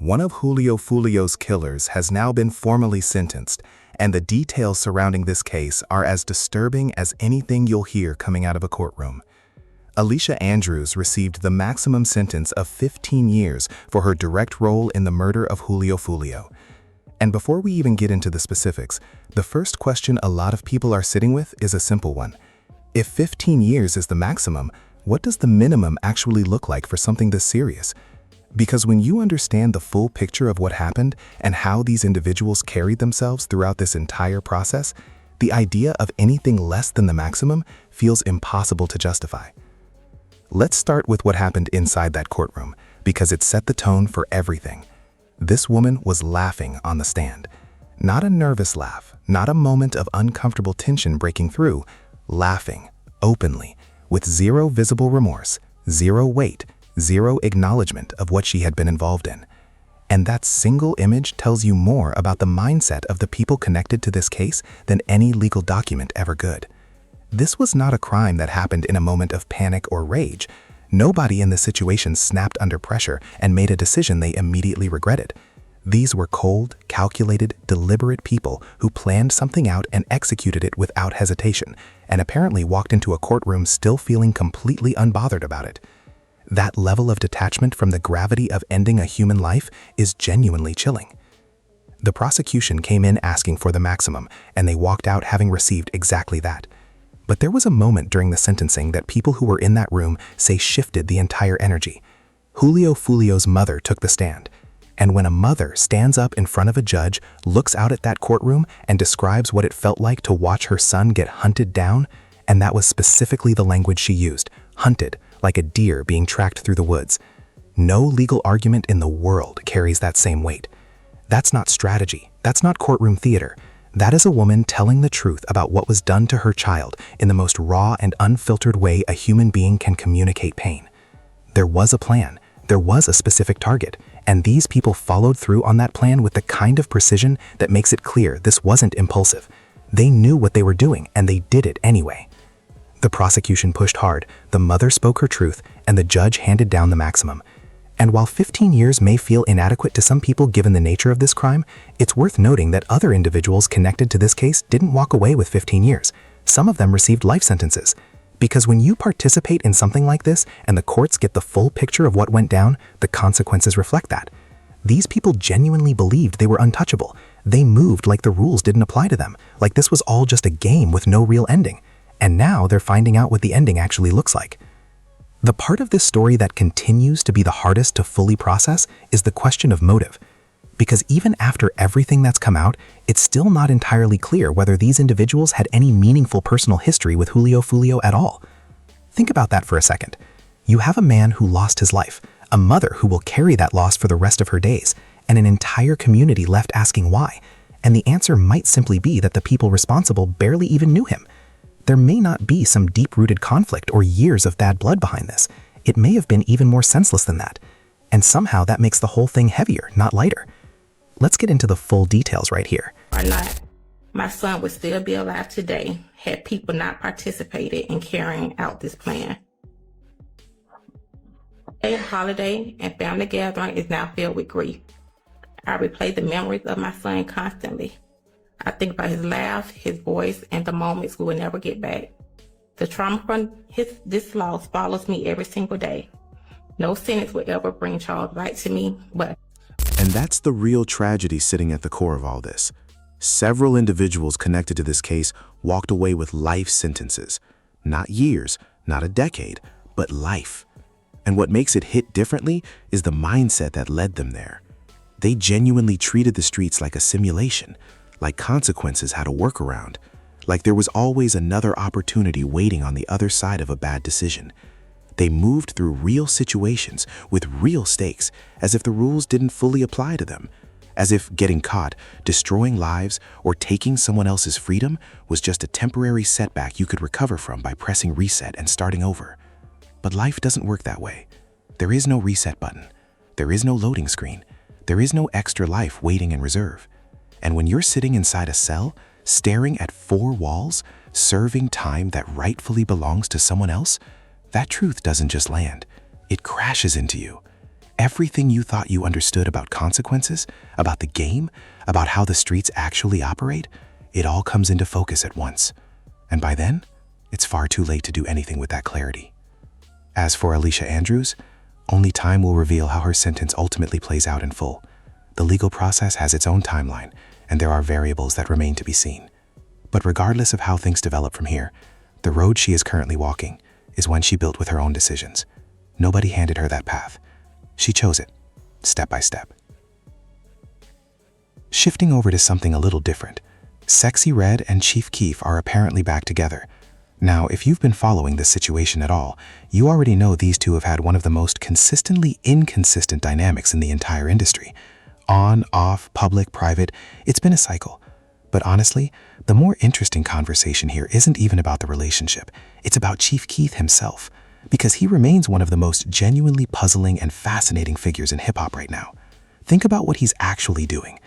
One of Julio Fulio's killers has now been formally sentenced, and the details surrounding this case are as disturbing as anything you'll hear coming out of a courtroom. Alicia Andrews received the maximum sentence of 15 years for her direct role in the murder of Julio Fulio. And before we even get into the specifics, the first question a lot of people are sitting with is a simple one. If 15 years is the maximum, what does the minimum actually look like for something this serious? Because when you understand the full picture of what happened and how these individuals carried themselves throughout this entire process, the idea of anything less than the maximum feels impossible to justify. Let's start with what happened inside that courtroom, because it set the tone for everything. This woman was laughing on the stand. Not a nervous laugh, not a moment of uncomfortable tension breaking through, laughing, openly, with zero visible remorse, zero weight, zero acknowledgement of what she had been involved in. And that single image tells you more about the mindset of the people connected to this case than any legal document ever could. This was not a crime that happened in a moment of panic or rage. Nobody in this situation snapped under pressure and made a decision they immediately regretted. These were cold, calculated, deliberate people who planned something out and executed it without hesitation, and apparently walked into a courtroom still feeling completely unbothered about it. That level of detachment from the gravity of ending a human life is genuinely chilling. The prosecution came in asking for the maximum, and they walked out having received exactly that. But there was a moment during the sentencing that people who were in that room say shifted the entire energy. Julio Fulio's mother took the stand. And when a mother stands up in front of a judge, looks out at that courtroom, and describes what it felt like to watch her son get hunted down, and that was specifically the language she used, hunted, like a deer being tracked through the woods. No legal argument in the world carries that same weight. That's not strategy. That's not courtroom theater. That is a woman telling the truth about what was done to her child in the most raw and unfiltered way a human being can communicate pain. There was a plan. There was a specific target. And these people followed through on that plan with the kind of precision that makes it clear this wasn't impulsive. They knew what they were doing, and they did it anyway. The prosecution pushed hard, the mother spoke her truth, and the judge handed down the maximum. And while 15 years may feel inadequate to some people given the nature of this crime, it's worth noting that other individuals connected to this case didn't walk away with 15 years. Some of them received life sentences. Because when you participate in something like this and the courts get the full picture of what went down, the consequences reflect that. These people genuinely believed they were untouchable. They moved like the rules didn't apply to them, like this was all just a game with no real ending. And now they're finding out what the ending actually looks like. The part of this story that continues to be the hardest to fully process is the question of motive. Because even after everything that's come out, it's still not entirely clear whether these individuals had any meaningful personal history with Julio Fulio at all. Think about that for a second. You have a man who lost his life, a mother who will carry that loss for the rest of her days, and an entire community left asking why. And the answer might simply be that the people responsible barely even knew him. There may not be some deep-rooted conflict or years of bad blood behind this. It may have been even more senseless than that. And somehow that makes the whole thing heavier, not lighter. Let's get into the full details right here. Or not, my son would still be alive today had people not participated in carrying out this plan. A holiday and family gathering is now filled with grief. I replay the memories of my son constantly. I think about his laugh, his voice, and the moments we will never get back. The trauma from this loss follows me every single day. No sentence will ever bring Charles back to me, but... And that's the real tragedy sitting at the core of all this. Several individuals connected to this case walked away with life sentences. Not years, not a decade, but life. And what makes it hit differently is the mindset that led them there. They genuinely treated the streets like a simulation, like consequences had a workaround, like there was always another opportunity waiting on the other side of a bad decision. They moved through real situations with real stakes, as if the rules didn't fully apply to them, as if getting caught, destroying lives, or taking someone else's freedom was just a temporary setback you could recover from by pressing reset and starting over. But life doesn't work that way. There is no reset button. There is no loading screen. There is no extra life waiting in reserve. And when you're sitting inside a cell, staring at 4 walls, serving time that rightfully belongs to someone else, that truth doesn't just land, it crashes into you. Everything you thought you understood about consequences, about the game, about how the streets actually operate, it all comes into focus at once. And by then, it's far too late to do anything with that clarity. As for Alicia Andrews, only time will reveal how her sentence ultimately plays out in full. The legal process has its own timeline, and there are variables that remain to be seen. But regardless of how things develop from here, the road she is currently walking is one she built with her own decisions. Nobody handed her that path. She chose it, step by step. Shifting over to something a little different, Sexy Red and Chief Keef are apparently back together. Now, if you've been following this situation at all, you already know these two have had one of the most consistently inconsistent dynamics in the entire industry. On, off, public, private, it's been a cycle. But honestly, the more interesting conversation here isn't even about the relationship. It's about Chief Keef himself, because he remains one of the most genuinely puzzling and fascinating figures in hip-hop right now. Think about what he's actually doing.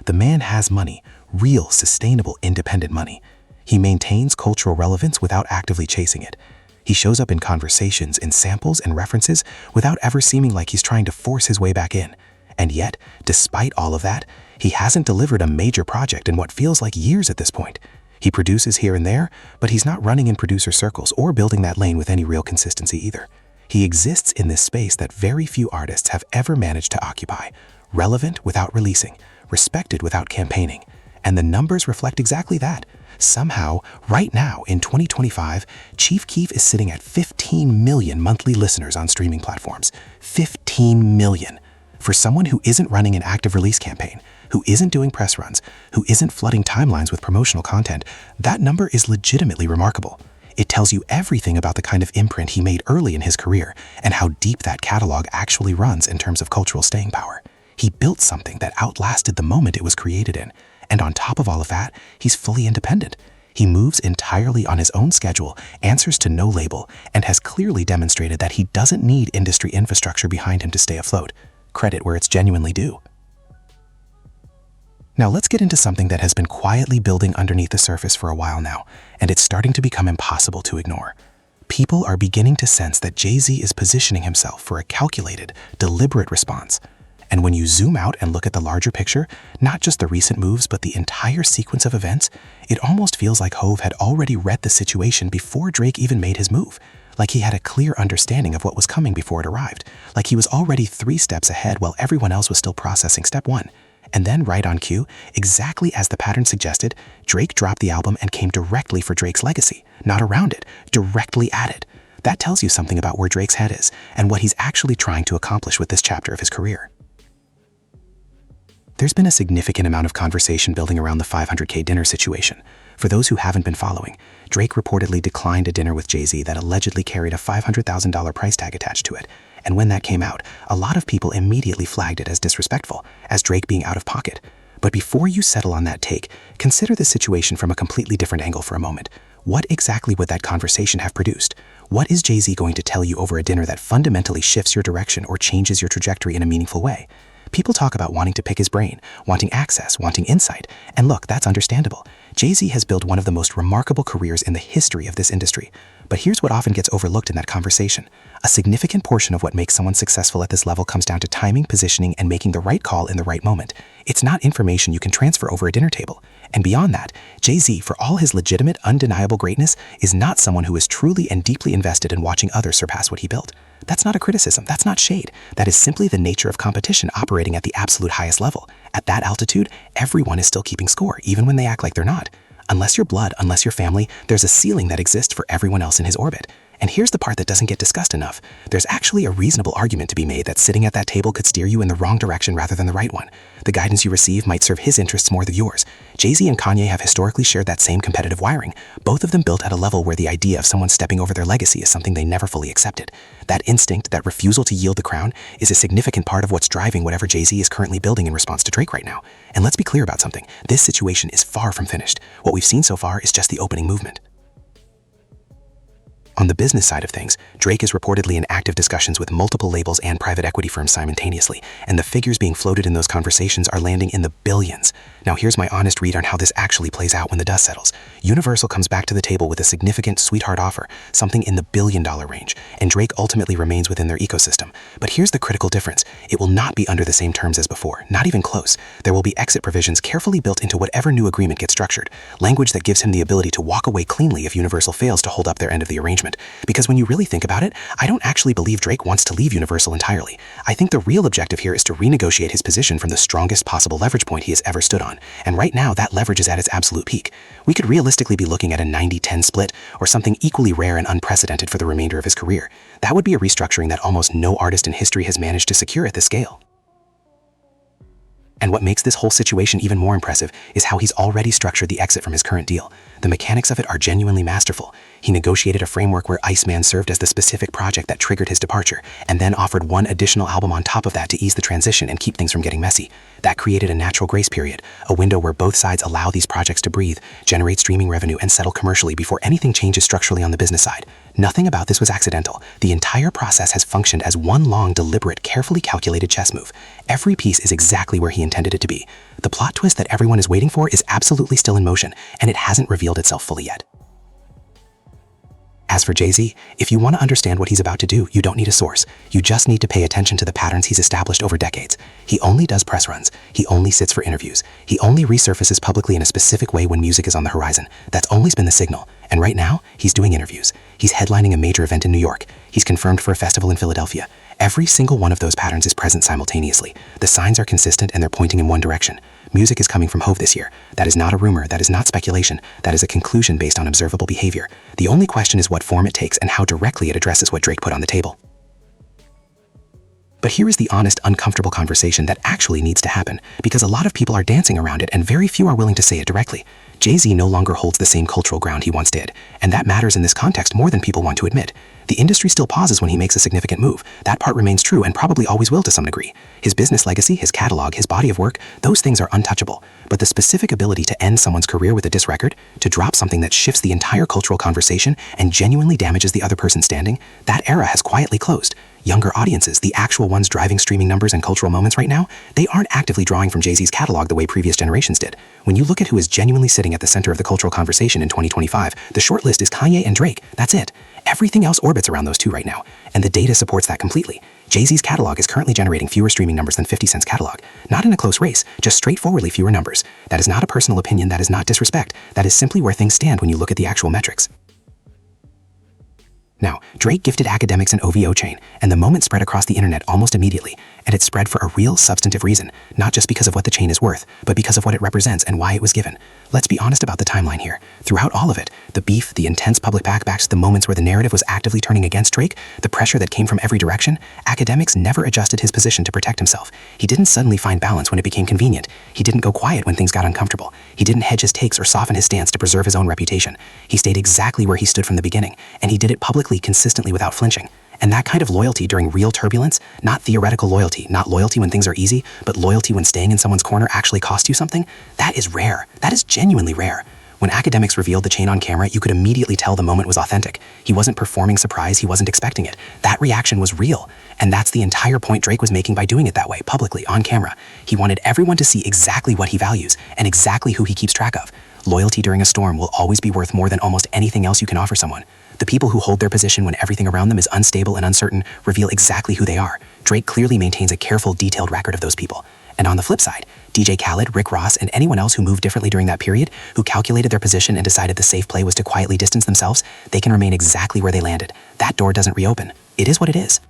The man has money, real, sustainable, independent money. He maintains cultural relevance without actively chasing it. He shows up in conversations, in samples and references without ever seeming like he's trying to force his way back in. And yet, despite all of that, he hasn't delivered a major project in what feels like years at this point. He produces here and there, but he's not running in producer circles or building that lane with any real consistency either. He exists in this space that very few artists have ever managed to occupy, relevant without releasing, respected without campaigning. And the numbers reflect exactly that. Somehow, right now in 2025, Chief Keef is sitting at 15 million monthly listeners on streaming platforms. 15 million. For someone who isn't running an active release campaign, who isn't doing press runs, who isn't flooding timelines with promotional content, that number is legitimately remarkable. It tells you everything about the kind of imprint he made early in his career and how deep that catalog actually runs in terms of cultural staying power. He built something that outlasted the moment it was created in. And on top of all of that, he's fully independent. He moves entirely on his own schedule, answers to no label, and has clearly demonstrated that he doesn't need industry infrastructure behind him to stay afloat. Credit where it's genuinely due. Now let's get into something that has been quietly building underneath the surface for a while now, and it's starting to become impossible to ignore. People are beginning to sense that Jay-Z is positioning himself for a calculated, deliberate response. And when you zoom out and look at the larger picture, not just the recent moves, but the entire sequence of events, it almost feels like Hove had already read the situation before Drake even made his move. Like he had a clear understanding of what was coming before it arrived. Like he was already 3 steps ahead while everyone else was still processing step 1. And then right on cue, exactly as the pattern suggested, Drake dropped the album and came directly for Drake's legacy, not around it, directly at it. That tells you something about where Drake's head is and what he's actually trying to accomplish with this chapter of his career. There's been a significant amount of conversation building around the $500K dinner situation. For those who haven't been following, Drake reportedly declined a dinner with Jay-Z that allegedly carried a $500,000 price tag attached to it. And when that came out, a lot of people immediately flagged it as disrespectful, as Drake being out of pocket. But before you settle on that take, consider the situation from a completely different angle for a moment. What exactly would that conversation have produced? What is Jay-Z going to tell you over a dinner that fundamentally shifts your direction or changes your trajectory in a meaningful way? People talk about wanting to pick his brain, wanting access, wanting insight. And look, that's understandable. Jay-Z has built one of the most remarkable careers in the history of this industry. But here's what often gets overlooked in that conversation. A significant portion of what makes someone successful at this level comes down to timing, positioning, and making the right call in the right moment. It's not information you can transfer over a dinner table. And beyond that, Jay-Z, for all his legitimate, undeniable greatness, is not someone who is truly and deeply invested in watching others surpass what he built. That's not a criticism. That's not shade. That is simply the nature of competition operating at the absolute highest level. At that altitude, everyone is still keeping score, even when they act like they're not. Unless you're blood, unless you're family, there's a ceiling that exists for everyone else in his orbit. And here's the part that doesn't get discussed enough. There's actually a reasonable argument to be made that sitting at that table could steer you in the wrong direction rather than the right one. The guidance you receive might serve his interests more than yours. Jay-Z and Kanye have historically shared that same competitive wiring, both of them built at a level where the idea of someone stepping over their legacy is something they never fully accepted. That instinct, that refusal to yield the crown, is a significant part of what's driving whatever Jay-Z is currently building in response to Drake right now. And let's be clear about something. This situation is far from finished. What we've seen so far is just the opening movement. On the business side of things, Drake is reportedly in active discussions with multiple labels and private equity firms simultaneously, and the figures being floated in those conversations are landing in the billions. Now here's my honest read on how this actually plays out when the dust settles. Universal comes back to the table with a significant sweetheart offer, something in the billion-dollar range, and Drake ultimately remains within their ecosystem. But here's the critical difference. It will not be under the same terms as before, not even close. There will be exit provisions carefully built into whatever new agreement gets structured, language that gives him the ability to walk away cleanly if Universal fails to hold up their end of the arrangement. Because when you really think about it, I don't actually believe Drake wants to leave Universal entirely. I think the real objective here is to renegotiate his position from the strongest possible leverage point he has ever stood on. And right now, that leverage is at its absolute peak. We could realistically be looking at a 90-10 split or something equally rare and unprecedented for the remainder of his career. That would be a restructuring that almost no artist in history has managed to secure at this scale. And what makes this whole situation even more impressive is how he's already structured the exit from his current deal. The mechanics of it are genuinely masterful. He negotiated a framework where Iceman served as the specific project that triggered his departure, and then offered one additional album on top of that to ease the transition and keep things from getting messy. That created a natural grace period, a window where both sides allow these projects to breathe, generate streaming revenue, and settle commercially before anything changes structurally on the business side. Nothing about this was accidental. The entire process has functioned as one long, deliberate, carefully calculated chess move. Every piece is exactly where he intended it to be. The plot twist that everyone is waiting for is absolutely still in motion, and it hasn't revealed itself fully yet. As for Jay-Z, if you want to understand what he's about to do, you don't need a source. You just need to pay attention to the patterns he's established over decades. He only does press runs. He only sits for interviews. He only resurfaces publicly in a specific way when music is on the horizon. That's always been the signal. And right now, he's doing interviews. He's headlining a major event in New York. He's confirmed for a festival in Philadelphia. Every single one of those patterns is present simultaneously. The signs are consistent and they're pointing in one direction. Music is coming from Hove this year. That is not a rumor, that is not speculation, that is a conclusion based on observable behavior. The only question is what form it takes and how directly it addresses what Drake put on the table. But here is the honest, uncomfortable conversation that actually needs to happen, because a lot of people are dancing around it and very few are willing to say it directly. Jay-Z no longer holds the same cultural ground he once did, and that matters in this context more than people want to admit. The industry still pauses when he makes a significant move. That part remains true and probably always will to some degree. His business legacy, his catalog, his body of work, those things are untouchable. But the specific ability to end someone's career with a diss record, to drop something that shifts the entire cultural conversation and genuinely damages the other person standing, that era has quietly closed. Younger audiences, the actual ones driving streaming numbers and cultural moments right now, they aren't actively drawing from Jay-Z's catalog the way previous generations did. When you look at who is genuinely sitting at the center of the cultural conversation in 2025, the short list is Kanye and Drake. That's it. Everything else orbits around those two right now, and the data supports that completely. Jay-Z's catalog is currently generating fewer streaming numbers than 50 Cent's catalog. Not in a close race, just straightforwardly fewer numbers. That is not a personal opinion, that is not disrespect. That is simply where things stand when you look at the actual metrics. Now, Drake gifted academics an OVO chain, and the moment spread across the internet almost immediately, and it spread for a real substantive reason, not just because of what the chain is worth, but because of what it represents and why it was given. Let's be honest about the timeline here. Throughout all of it, the beef, the intense public backbacks, the moments where the narrative was actively turning against Drake, the pressure that came from every direction, academics never adjusted his position to protect himself. He didn't suddenly find balance when it became convenient. He didn't go quiet when things got uncomfortable. He didn't hedge his takes or soften his stance to preserve his own reputation. He stayed exactly where he stood from the beginning, and he did it publicly, consistently, without flinching. And that kind of loyalty during real turbulence, not theoretical loyalty, not loyalty when things are easy, but loyalty when staying in someone's corner actually costs you something, that is rare. That is genuinely rare. When academics revealed the chain on camera, you could immediately tell the moment was authentic. He wasn't performing surprise, he wasn't expecting it. That reaction was real. And that's the entire point Drake was making by doing it that way, publicly, on camera. He wanted everyone to see exactly what he values and exactly who he keeps track of. Loyalty during a storm will always be worth more than almost anything else you can offer someone. The people who hold their position when everything around them is unstable and uncertain reveal exactly who they are. Drake clearly maintains a careful, detailed record of those people. And on the flip side, DJ Khaled, Rick Ross, and anyone else who moved differently during that period, who calculated their position and decided the safe play was to quietly distance themselves, they can remain exactly where they landed. That door doesn't reopen. It is what it is.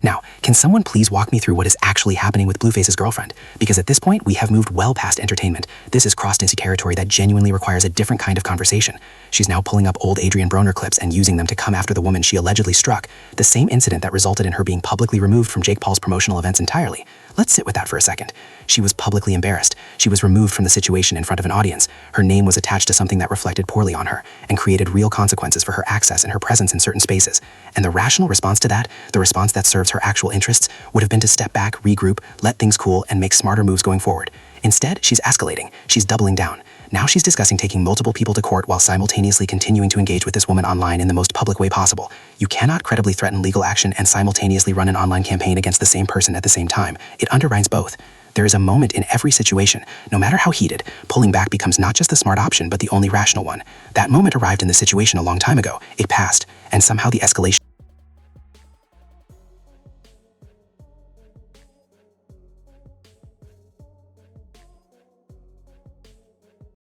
Now, can someone please walk me through what is actually happening with Blueface's girlfriend? Because at this point, we have moved well past entertainment. This is crossed into territory that genuinely requires a different kind of conversation. She's now pulling up old Adrian Broner clips and using them to come after the woman she allegedly struck, the same incident that resulted in her being publicly removed from Jake Paul's promotional events entirely. Let's sit with that for a second. She was publicly embarrassed. She was removed from the situation in front of an audience. Her name was attached to something that reflected poorly on her and created real consequences for her access and her presence in certain spaces. And the rational response to that, the response that serves her actual interests, would have been to step back, regroup, let things cool, and make smarter moves going forward. Instead, she's escalating. She's doubling down. Now she's discussing taking multiple people to court while simultaneously continuing to engage with this woman online in the most public way possible. You cannot credibly threaten legal action and simultaneously run an online campaign against the same person at the same time. It undermines both. There is a moment in every situation, no matter how heated, pulling back becomes not just the smart option but the only rational one. That moment arrived in the situation a long time ago. It passed, and somehow the escalation